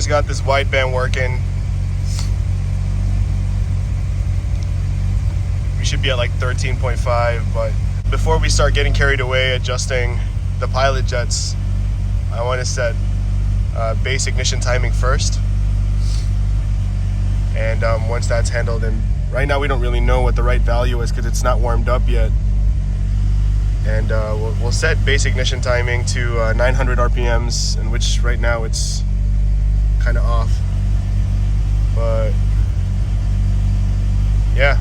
Just got this wideband working. We should be at like 13.5, but before we start getting carried away adjusting the pilot jets, I want to set base ignition timing first. And once that's handled, and right now we don't really know what the right value is because it's not warmed up yet. And we'll set base ignition timing to 900 RPMs, in which right now it's kind of off. But yeah,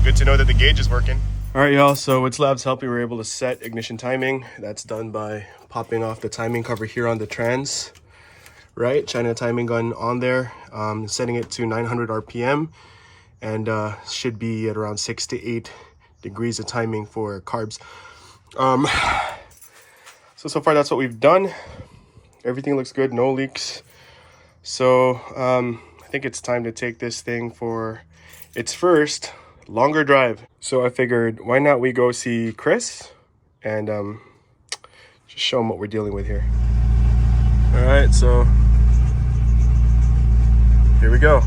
good to know that the gauge is working. All right, y'all, so with Slav's help, we were able to set ignition timing. That's done by popping off the timing cover here on the trans, right? Shining a timing gun on there, setting it to 900 RPM, and should be at around 6 to 8 degrees of timing for carbs. So far that's what we've done. Everything looks good, no leaks. So I think it's time to take this thing for its first longer drive. So I figured, why not we go see Chris and just show him what we're dealing with here. All right, so here we go.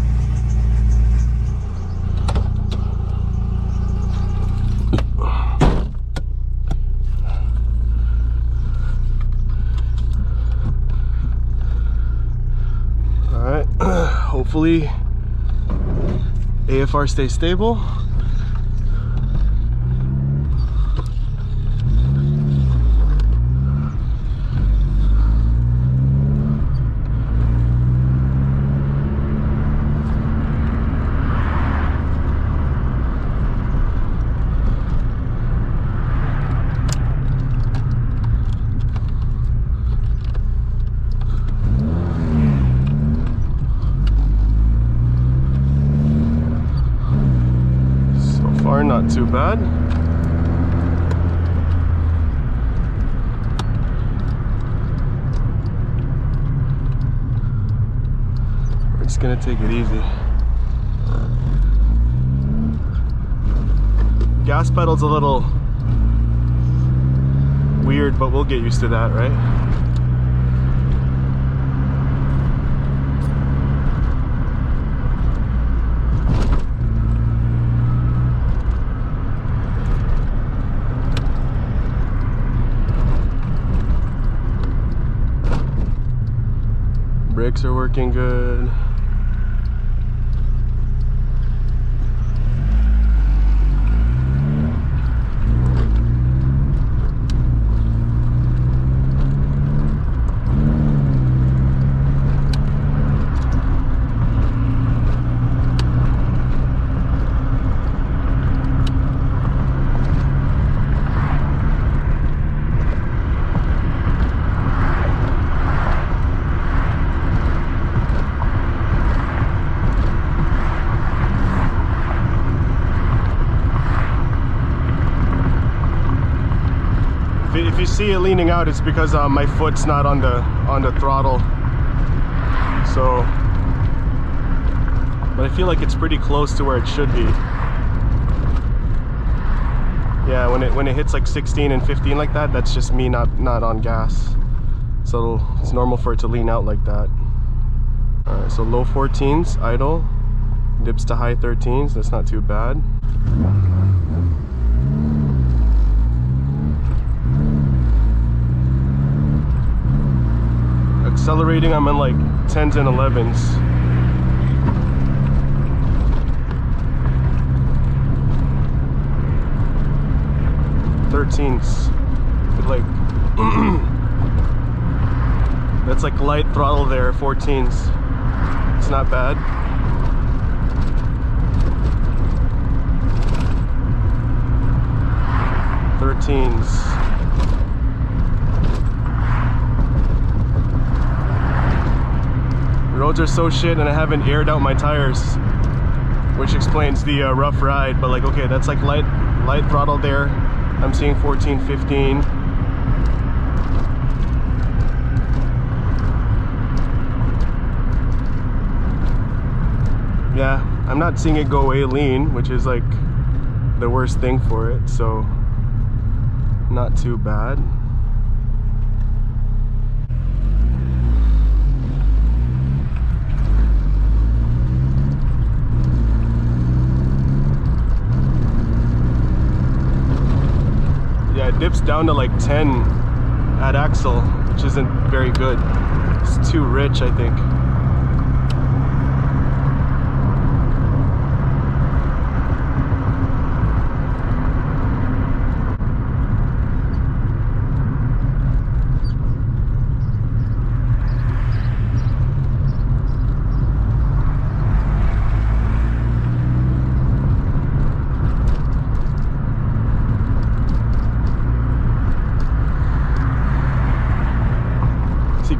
All right, hopefully AFR stays stable. Not too bad. We're just gonna take it easy. Gas pedal's a little weird, but we'll get used to that, right? Brakes are working good. If you see it leaning out, it's because my foot's not on the throttle. So, but I feel like it's pretty close to where it should be. Yeah, when it hits like 16 and 15 like that, that's just me not on gas. So it's normal for it to lean out like that. All right, so low 14s idle, dips to high 13s. That's not too bad. Accelerating, I'm in like 10s and 11s. Like that's like light throttle there. 14s, it's not bad. Roads are so shit, and I haven't aired out my tires, which explains the rough ride. But like, okay, that's like light throttle there. I'm seeing 14, 15. Yeah, I'm not seeing it go away lean, which is like the worst thing for it, so not too bad. Yeah, it dips down to like 10 at axle, which isn't very good. It's too rich, I think.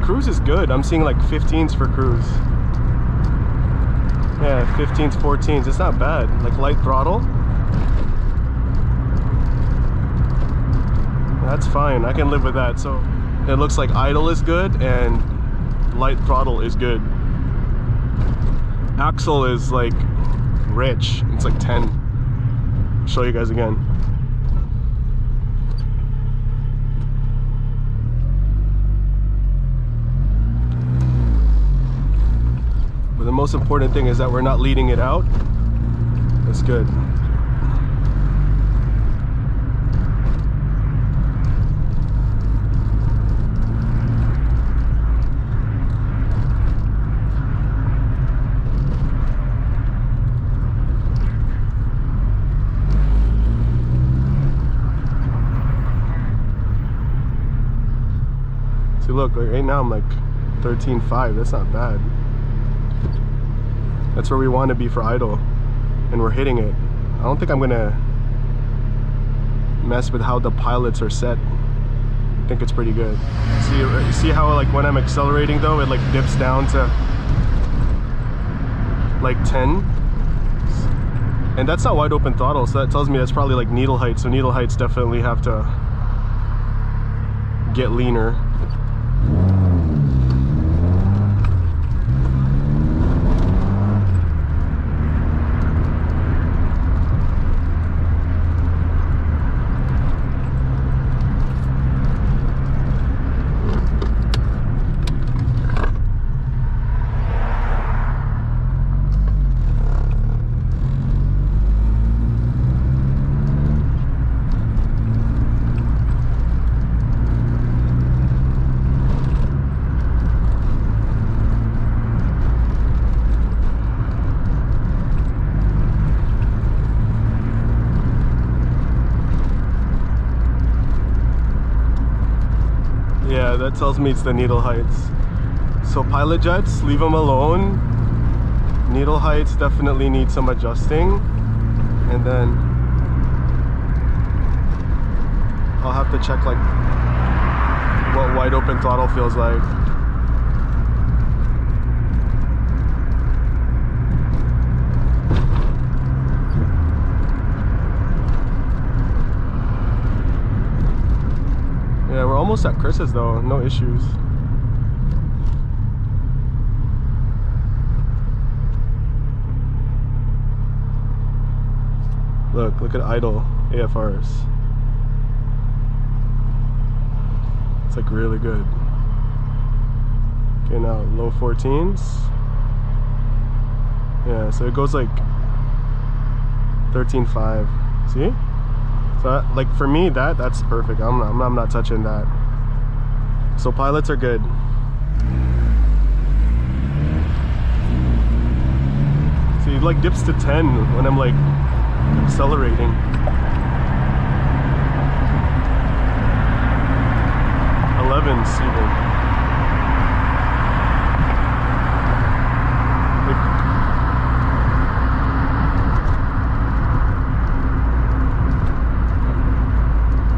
Cruise is good. I'm seeing like 15s for cruise. Yeah, 15s, 14s. It's not bad. Like light throttle. That's fine. I can live with that. So it looks like idle is good and light throttle is good. Axle is like rich. It's like 10. I'll show you guys again. The most important thing is that we're not leading it out. That's good. See, look, like right now I'm like 13.5. That's not bad. That's where we want to be for idle, and we're hitting it. I don't think I'm gonna mess with how the pilots are set. I think it's pretty good. See how like when I'm accelerating though, it like dips down to like 10, and that's not wide open throttle, so that tells me that's probably like needle height. So needle heights definitely have to get leaner. Yeah, that tells me it's the needle heights. So pilot jets, leave them alone. Needle heights definitely need some adjusting. And then I'll have to check like what wide open throttle feels like. Yeah, we're almost at Chris's though, no issues. Look at idle AFRs. It's like really good. Okay, now low 14s. Yeah, so it goes like 13.5. See? So that, like for me, that's perfect. I'm not touching that. So pilots are good. See, it like dips to 10 when I'm like accelerating. Even.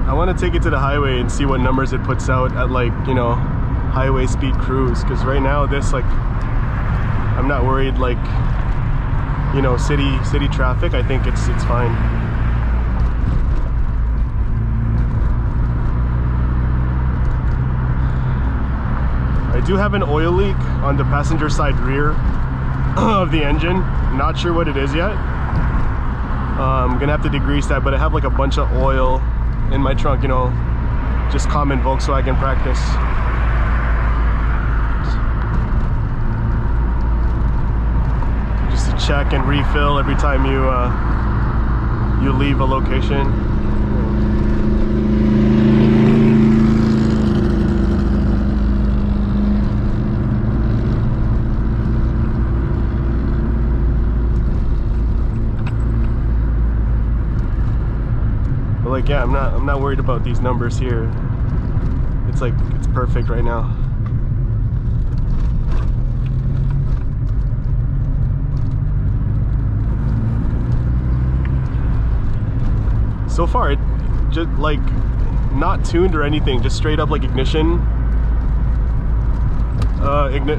I want to take it to the highway and see what numbers it puts out at, like, you know, highway speed cruise, because right now this, like, I'm not worried, like, you know, city traffic. I think it's fine. I do have an oil leak on the passenger side rear of the engine. Not sure what it is yet. I'm gonna have to degrease that, but I have like a bunch of oil in my trunk, you know, just common Volkswagen practice. Just to check and refill every time you leave a location. like, yeah, I'm not worried about these numbers here. It's like, it's perfect right now. So far, it just like not tuned or anything, just straight up like ignition.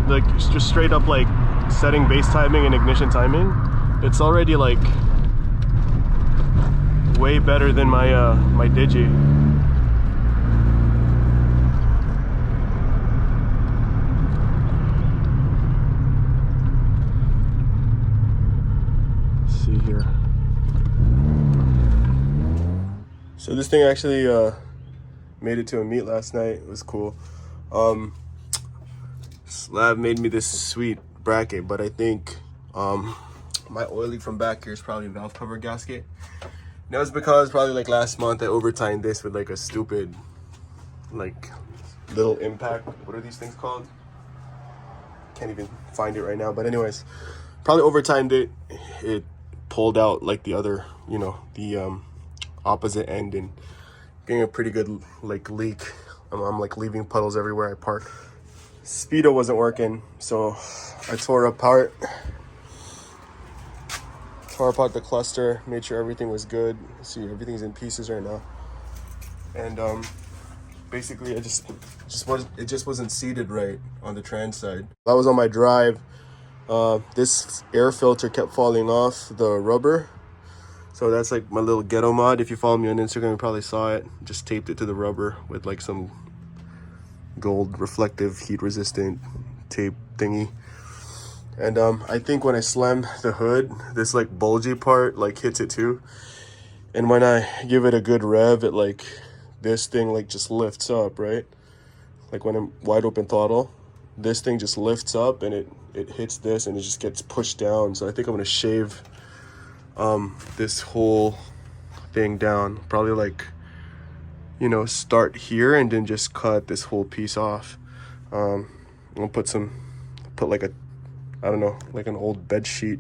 Like just straight up like setting base timing and ignition timing. It's already like way better than my my Digi. Let's see here. So this thing actually made it to a meet last night. It was cool. Slav made me this sweet bracket, but I think my oil leak from back here is probably valve cover gasket. That was because probably like last month I overtimed this with like a stupid like little impact. What are these things called? Can't even find it right now. But anyways, probably overtimed it. It pulled out like the other, you know, the opposite end and getting a pretty good like leak. I'm like leaving puddles everywhere I park. Speedo wasn't working, so I tore apart the cluster, made sure everything was good. See, everything's in pieces right now, and basically it just wasn't seated right on the trans side. I was on my drive. This air filter kept falling off the rubber, so that's like my little ghetto mod. If you follow me on Instagram, you probably saw it. Just taped it to the rubber with like some gold reflective heat resistant tape thingy. And I think when I slam the hood, this like bulgy part like hits it too, and when I give it a good rev, it like this thing like just lifts up, right? Like when I'm wide open throttle, this thing just lifts up and it hits this and it just gets pushed down. So I think I'm gonna shave this whole thing down, probably like, you know, start here and then just cut this whole piece off. I'm gonna put like a, I don't know, like an old bed sheet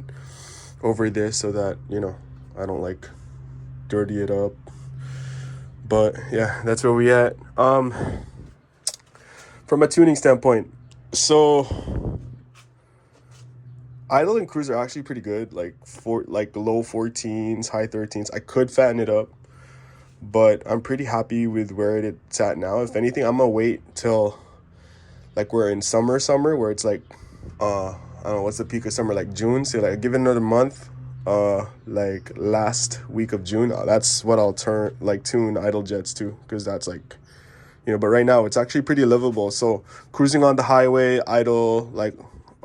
over this so that, you know, I don't like dirty it up. But yeah, that's where we at. From a tuning standpoint, so idle and cruise are actually pretty good, like low 14s, high 13s. I could fatten it up, but I'm pretty happy with where it's at now. If anything, I'm gonna wait till like we're in summer where it's like I don't know, what's the peak of summer, like June. So like give it another month, like last week of June. That's what I'll tune idle jets to, because that's like, you know, but right now it's actually pretty livable. So cruising on the highway, idle, like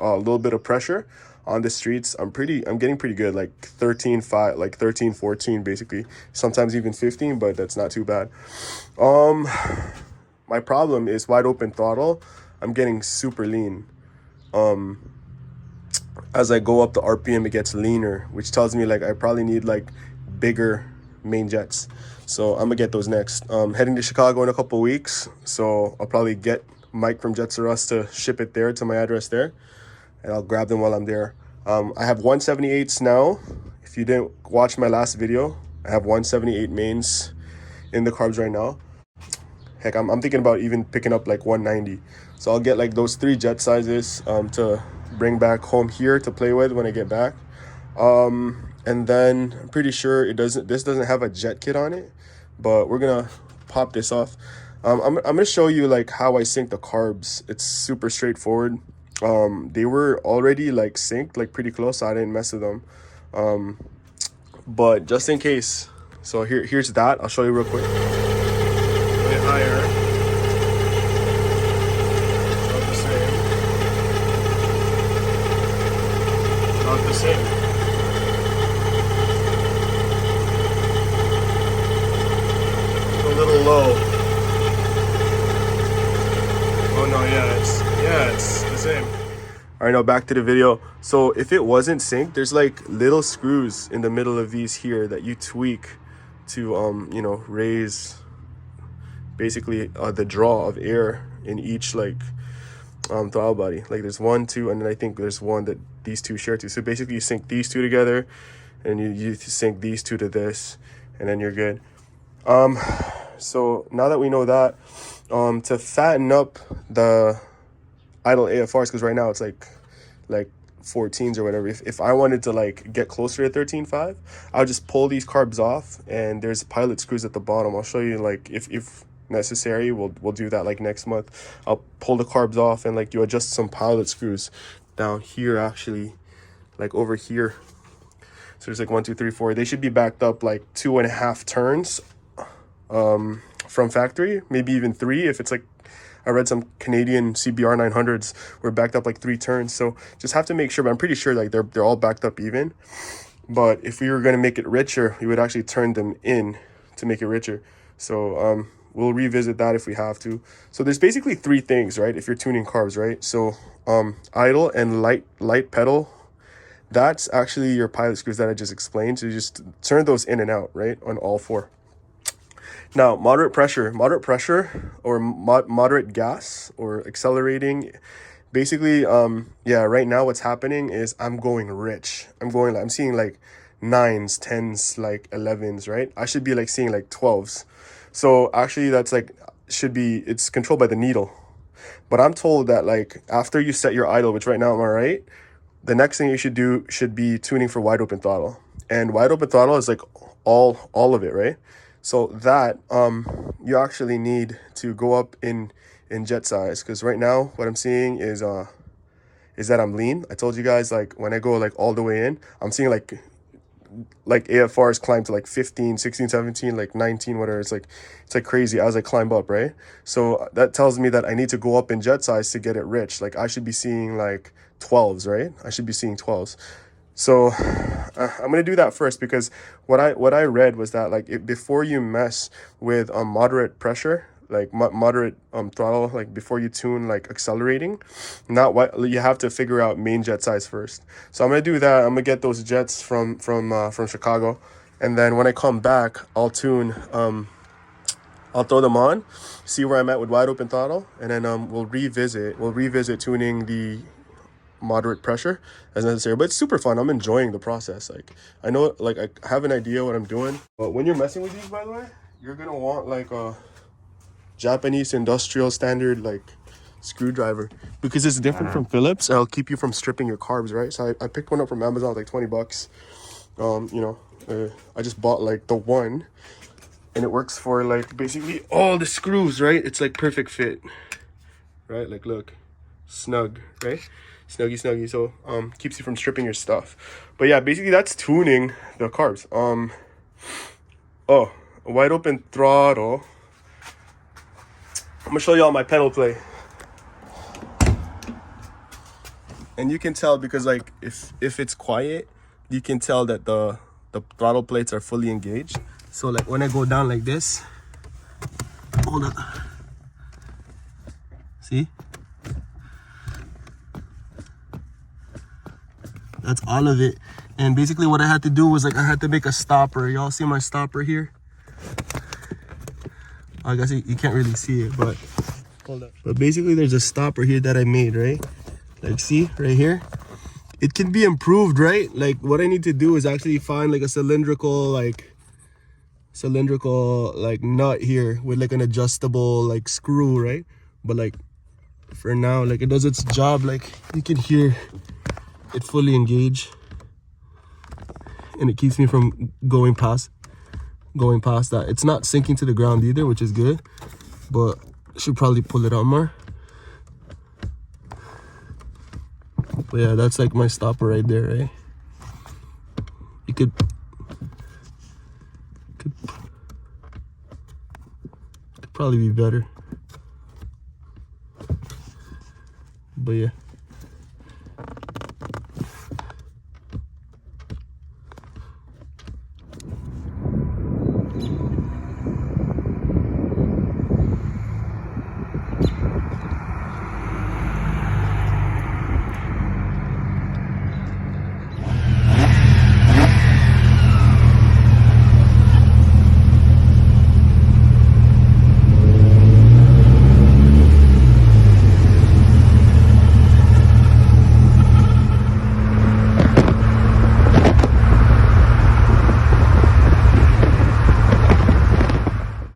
a little bit of pressure on the streets, I'm getting pretty good, like 13.5, like 13, 14 basically, sometimes even 15, but that's not too bad. My problem is wide open throttle. I'm getting super lean. As I go up the RPM, it gets leaner, which tells me like I probably need like bigger main jets. So I'm gonna get those next. Heading to Chicago in a couple weeks, so I'll probably get Mike from Jets R Us to ship it there to my address there, and I'll grab them while I'm there. I have 178s now. If you didn't watch my last video, I have 178 mains in the carbs right now. Heck, I'm thinking about even picking up like 190. So I'll get like those 3 jet sizes to bring back home here to play with when I get back. And then I'm pretty sure this doesn't have a jet kit on it, but we're gonna pop this off. I'm gonna show you like how I sync the carbs. It's super straightforward. They were already like synced, like pretty close, so I didn't mess with them. But just in case, so here's that. I'll show you real quick. Way higher. Not the same. Not the same. A little low. Oh no, yeah, it's the same. All right, now back to the video. So if it wasn't synced, there's like little screws in the middle of these here that you tweak to you know, raise basically the draw of air in each like throttle body. Like there's 1, 2, and then I think there's one that these two share to. So basically you sync these two together and you sync these two to this, and then you're good. So now that we know that, to fatten up the idle AFRs, because right now it's like 14s or whatever. If I wanted to like get closer to 13.5, I'll just pull these carbs off, and there's pilot screws at the bottom. I'll show you, like, if necessary, we'll do that like next month. I'll pull the carbs off and like you adjust some pilot screws down here, actually, like over here. So there's like 1, 2, 3, 4. They should be backed up like 2.5 turns from factory, maybe even 3 if it's like, I read some Canadian CBR900s were backed up like 3 turns. So just have to make sure, but I'm pretty sure like they're all backed up even. But if we were going to make it richer, we would actually turn them in to make it richer. So we'll revisit that if we have to. So there's basically 3 things, right, if you're tuning carbs, right? So idle and light pedal, that's actually your pilot screws that I just explained. So you just turn those in and out, right, on all 4. Now, moderate pressure or moderate gas or accelerating. Basically, yeah, right now what's happening is I'm going rich. I'm seeing like 9s, 10s, like 11s, right? I should be like seeing like 12s. So actually that's like, it's controlled by the needle. But I'm told that like after you set your idle, which right now I'm all right, the next thing you should do should be tuning for wide open throttle. And wide open throttle is like all of it, right? So that you actually need to go up in jet size, because right now what I'm seeing is that I'm lean. I told you guys, like when I go like all the way in, I'm seeing like AFRs climb to like 15, 16, 17, like 19, whatever. It's like crazy as I climb up, right? So that tells me that I need to go up in jet size to get it rich. Like I should be seeing like 12s, right? I should be seeing 12s. So I'm gonna do that first, because what I read was that like before you mess with moderate pressure, like moderate throttle, like before you tune like accelerating, you have to figure out main jet size first. So I'm gonna do that. I'm gonna get those jets from Chicago, and then when I come back, I'll tune. I'll throw them on, see where I'm at with wide open throttle, and then we'll revisit tuning the moderate pressure as necessary. But it's super fun. I'm enjoying the process. Like I know, like I have an idea what I'm doing. But when you're messing with these, by the way, you're gonna want like a Japanese industrial standard like screwdriver, because it's different from Phillips. It'll keep you from stripping your carbs, right? So I picked one up from Amazon, like 20 bucks. I just bought like the one, and it works for like basically all the screws, right? It's like perfect fit, right? Like look, snug, right? Snuggy. So keeps you from stripping your stuff. But yeah, basically that's tuning the carbs. Wide open throttle. I'm gonna show you all my pedal play, and you can tell, because like if it's quiet, you can tell that the throttle plates are fully engaged. So like when I go down like this, hold up, see, that's all of it. And basically what I had to do was like I had to make a stopper. Y'all see my stopper here? I guess you can't really see it, but hold up. But basically there's a stopper here that I made, right? Like see right here, it can be improved, right? Like what I need to do is actually find like a cylindrical nut here with like an adjustable like screw, right? But like for now, like it does its job. Like you can hear it fully engage, and it keeps me from going past that. It's not sinking to the ground either, which is good, but I should probably pull it out more. But yeah, that's like my stopper right there, right? You could probably be better, but yeah.